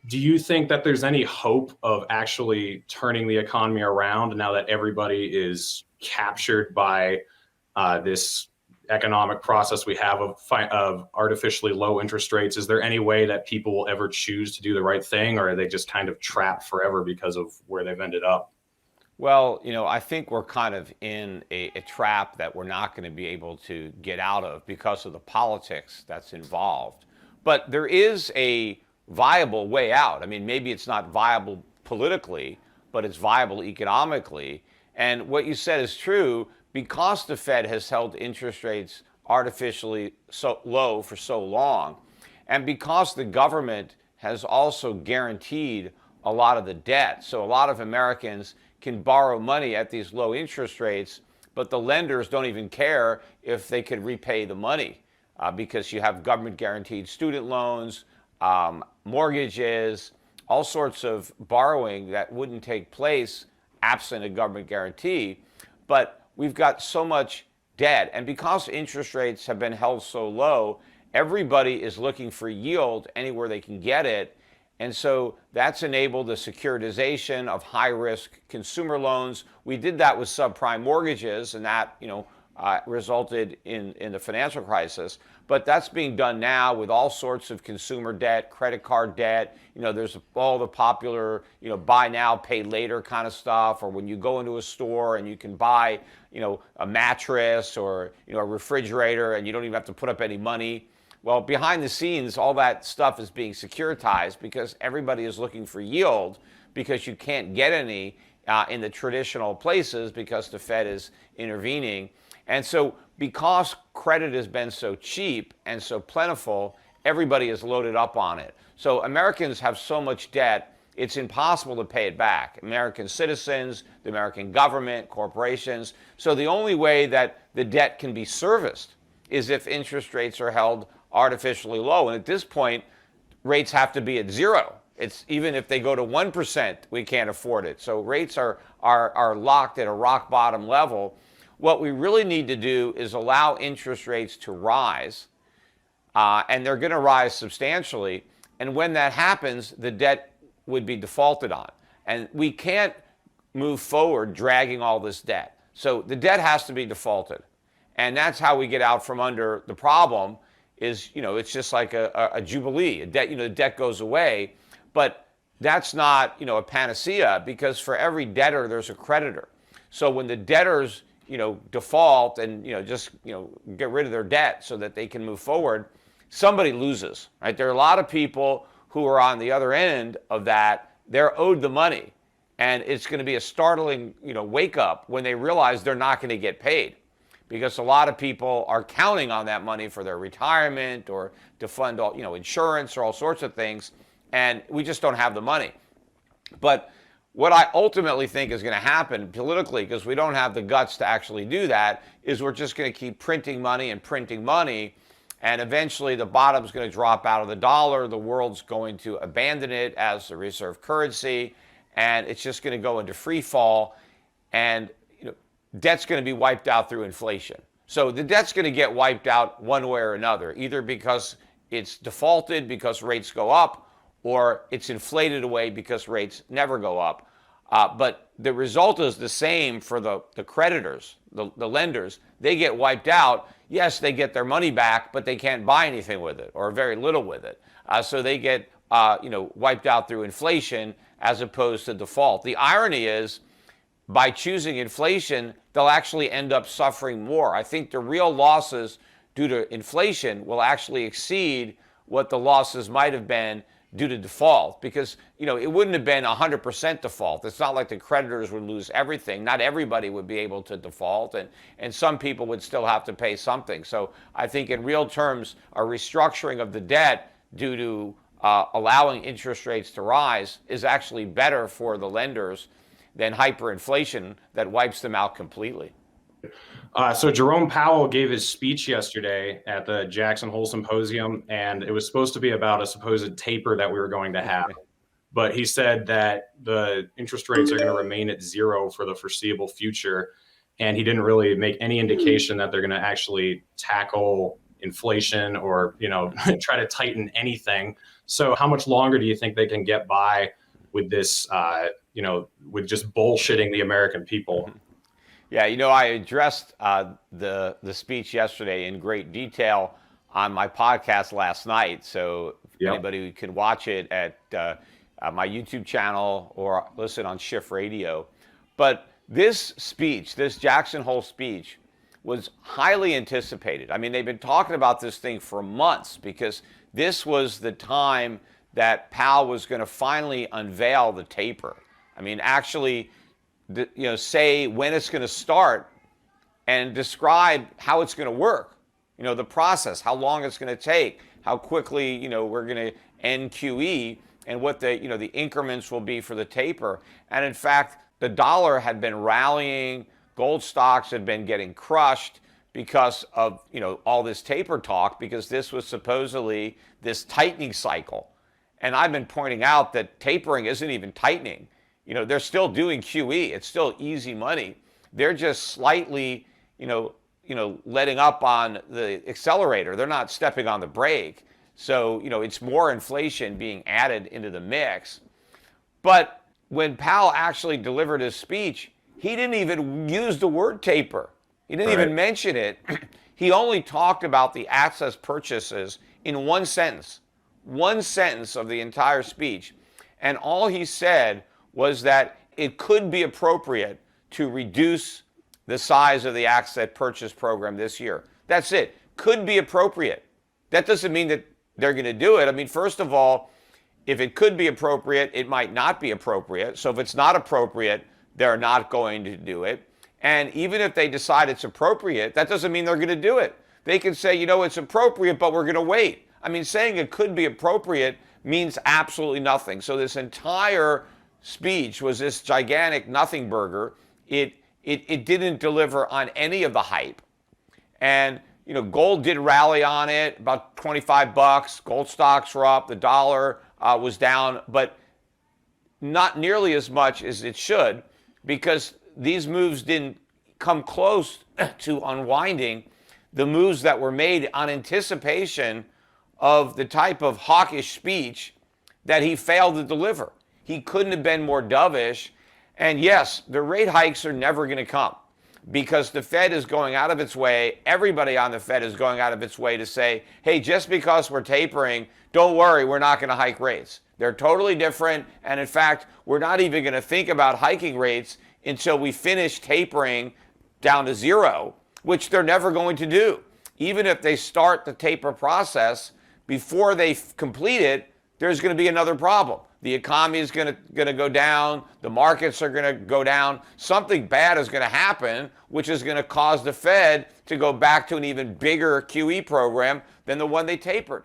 Do you think that there's any hope of actually turning the economy around now that everybody is captured by this economic process we have of artificially low interest rates? Is there any way that people will ever choose to do the right thing, or are they just kind of trapped forever because of where they've ended up? Well, I think we're kind of in a trap that we're not going to be able to get out of because of the politics that's involved. But there is a viable way out. I mean, maybe it's not viable politically, but it's viable economically. And what you said is true because the Fed has held interest rates artificially so low for so long, and because the government has also guaranteed a lot of the debt. So a lot of Americans can borrow money at these low interest rates, but the lenders don't even care if they can repay the money because you have government guaranteed student loans, mortgages, all sorts of borrowing that wouldn't take place absent a government guarantee. But we've got so much debt, and because interest rates have been held so low, everybody is looking for yield anywhere they can get it. And so that's enabled the securitization of high-risk consumer loans. We did that with subprime mortgages, and that resulted in the financial crisis. But that's being done now with all sorts of consumer debt, credit card debt. There's all the popular buy now, pay later kind of stuff, or when you go into a store and you can buy a mattress or a refrigerator and you don't even have to put up any money. Well, behind the scenes, all that stuff is being securitized because everybody is looking for yield because you can't get any in the traditional places because the Fed is intervening. And so because credit has been so cheap and so plentiful, everybody is loaded up on it. So Americans have so much debt, it's impossible to pay it back. American citizens, the American government, corporations. So the only way that the debt can be serviced is if interest rates are held artificially low. And at this point, rates have to be at zero. It's even if they go to 1%, we can't afford it. So rates are locked at a rock bottom level. What we really need to do is allow interest rates to rise, and they're going to rise substantially. And when that happens, the debt would be defaulted on. And we can't move forward dragging all this debt. So the debt has to be defaulted. And that's how we get out from under the problem is, it's just like a jubilee. Debt goes away. But that's not, a panacea because for every debtor, there's a creditor. So when the debtors, default and, get rid of their debt so that they can move forward, somebody loses, right? There are a lot of people who are on the other end of that. They're owed the money. And it's going to be a startling, wake up when they realize they're not going to get paid. Because a lot of people are counting on that money for their retirement or to fund all, insurance or all sorts of things, and we just don't have the money. But what I ultimately think is going to happen politically, because we don't have the guts to actually do that, is we're just going to keep printing money, and eventually the bottom's going to drop out of the dollar. The world's going to abandon it as the reserve currency, and it's just going to go into free fall, and debt's going to be wiped out through inflation. So the debt's going to get wiped out one way or another, either because it's defaulted because rates go up, or it's inflated away because rates never go up. But the result is the same for the creditors, the lenders. They get wiped out. Yes, they get their money back, but they can't buy anything with it or very little with it. So they get wiped out through inflation as opposed to default. The irony is, by choosing inflation, they'll actually end up suffering more. I think the real losses due to inflation will actually exceed what the losses might have been due to default, because it wouldn't have been 100% default. It's not like the creditors would lose everything. Not everybody would be able to default, and some people would still have to pay something. So I think in real terms, a restructuring of the debt due to allowing interest rates to rise is actually better for the lenders than hyperinflation that wipes them out completely. So Jerome Powell gave his speech yesterday at the Jackson Hole Symposium, and it was supposed to be about a supposed taper that we were going to have. But he said that the interest rates are going to remain at zero for the foreseeable future. And he didn't really make any indication that they're going to actually tackle inflation or, try to tighten anything. So how much longer do you think they can get by with this, with just bullshitting the American people? Yeah, I addressed the speech yesterday in great detail on my podcast last night. So Yep. anybody can watch it at my YouTube channel or listen on Schiff Radio. But this speech, this Jackson Hole speech, was highly anticipated. I mean, they've been talking about this thing for months because this was the time that Powell was going to finally unveil the taper. I mean, actually, say when it's going to start and describe how it's going to work. The process, how long it's going to take, how quickly, we're going to end QE, and what the increments will be for the taper. And in fact, the dollar had been rallying, gold stocks had been getting crushed because of, all this taper talk, because this was supposedly this tightening cycle. And I've been pointing out that tapering isn't even tightening. They're still doing QE. It's still easy money. They're just slightly, letting up on the accelerator. They're not stepping on the brake. So, it's more inflation being added into the mix. But when Powell actually delivered his speech, he didn't even use the word taper. He didn't even mention it. He only talked about the access purchases in one sentence of the entire speech. And all he said was that it could be appropriate to reduce the size of the asset purchase program this year. That's it. Could be appropriate. That doesn't mean that they're going to do it. I mean, first of all, if it could be appropriate, it might not be appropriate. So if it's not appropriate, they're not going to do it. And even if they decide it's appropriate, that doesn't mean they're going to do it. They can say, it's appropriate, but we're going to wait. I mean, saying it could be appropriate means absolutely nothing. So this entire speech was this gigantic nothing burger. It didn't deliver on any of the hype. And, gold did rally on it, about $25. Gold stocks were up. The dollar was down, but not nearly as much as it should, because these moves didn't come close to unwinding the moves that were made on anticipation of the type of hawkish speech that he failed to deliver. He couldn't have been more dovish. And yes, the rate hikes are never going to come because the Fed is going out of its way. Everybody on the Fed is going out of its way to say, hey, just because we're tapering, don't worry, we're not going to hike rates. They're totally different. And in fact, we're not even going to think about hiking rates until we finish tapering down to zero, which they're never going to do. Even if they start the taper process, before they complete it, there's going to be another problem. The economy is going to go down. The markets are going to go down. Something bad is going to happen, which is going to cause the Fed to go back to an even bigger QE program than the one they tapered.